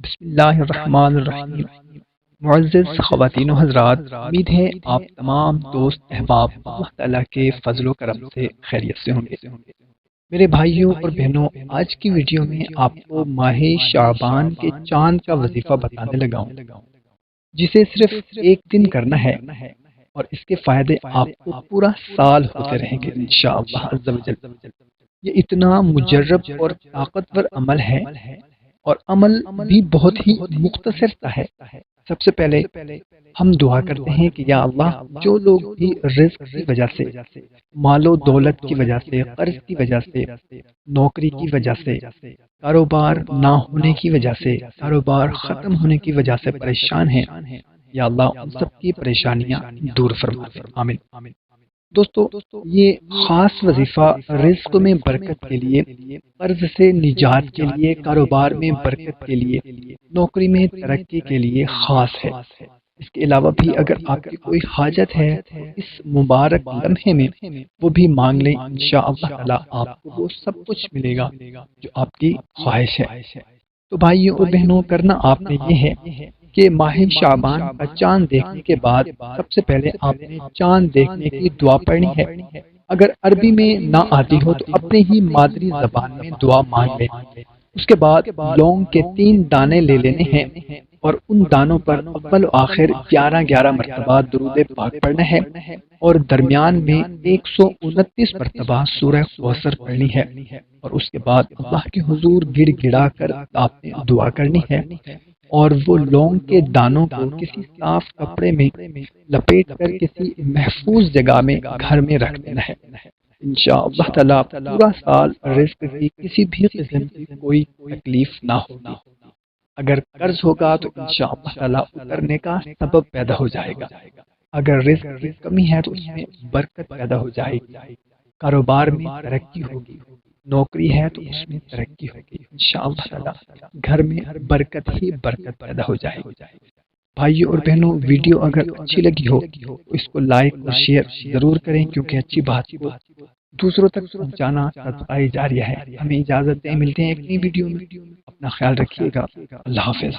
بسم اللہ الرحمن الرحیم۔ معزز خواتین و حضرات، امید ہے آپ تمام دوست احباب اللہ تعالیٰ کے فضل و کرم سے خیریت سے ہوں گے۔ میرے بھائیوں اور بہنوں، آج کی ویڈیو میں آپ کو ماہ شعبان کے چاند کا وظیفہ بتانے لگا ہوں، جسے صرف ایک دن کرنا ہے اور اس کے فائدے آپ کو پورا سال ہوتے رہیں گے انشاءاللہ عز و جل۔ یہ اتنا مجرب اور طاقتور عمل ہے اور عمل بھی بہت ہی مختصر سا ہے۔ سب سے پہلے ہم دعا کرتے ہیں کہ یا اللہ، جو لوگ بھی رزق کی وجہ سے، مال و دولت کی وجہ سے، قرض کی وجہ سے، نوکری کی وجہ سے، کاروبار نہ ہونے کی وجہ سے، کاروبار ختم ہونے کی وجہ سے پریشان ہیں، یا اللہ ان سب کی پریشانیاں دور فرما دے، آمین۔ دوستو، یہ خاص وظیفہ رزق میں برکت کے لیے، قرض سے نجات کے لیے، کاروبار میں برکت کے لیے، نوکری میں ترقی کے لیے خاص ہے۔ اس کے علاوہ بھی اگر آپ کی کوئی حاجت ہے تو اس مبارک لمحے میں وہ بھی مانگ لیں، انشاءاللہ تعالی آپ کو وہ سب کچھ ملے گا جو آپ کی خواہش ہے۔ تو بھائیوں اور بہنوں، کرنا آپ نے یہ ہے کہ ماہ شعبان کا چاند دیکھنے کے بعد سب سے پہلے آپ نے چاند دیکھنے کی دعا پڑھنی ہے۔ اگر عربی میں نہ آتی ہو تو اپنے ہی مادری زبان میں دعا مانگ لیں۔ اس کے بعد لونگ کے 3 دانے لے لینے ہیں اور ان دانوں پر اول و آخر 11 مرتبہ درود پاک پڑھنا ہے اور درمیان میں 129 مرتبہ سورہ کوثر پڑھنی ہے، اور اس کے بعد اللہ کے حضور گڑ گڑا کر آپ نے دعا کرنی ہے، اور وہ لونگ کے دانوں کو کسی صاف کپڑے میں لپیٹ کر کسی محفوظ جگہ میں گھر میں رکھ دینا ہے۔ انشاءاللہ تعالی پورا سال رزق کی کسی بھی قسم کی کوئی تکلیف نہ ہوگی۔ اگر قرض ہوگا تو انشاءاللہ تعالی اترنے کا سبب پیدا ہو جائے گا، اگر رزق کی کمی ہے تو اس میں برکت پیدا ہو جائے گی، کاروبار میں ترقی ہوگی، نوکری ہے تو اس میں ترقی ہوگی، انشاءاللہ تعالی گھر میں برکت ہی برکت پیدا ہو جائے گی۔ بھائیو اور بہنوں، ویڈیو اگر اچھی لگی ہو تو اس کو لائک اور شیئر ضرور کریں، کیونکہ اچھی بات کو دوسروں تک پہنچانا صدقہ جاریہ ہے۔ ہمیں اجازت دیں، ملتے ہیں ایک نئی ویڈیو میں۔ اپنا خیال رکھیے گا، اللہ حافظ۔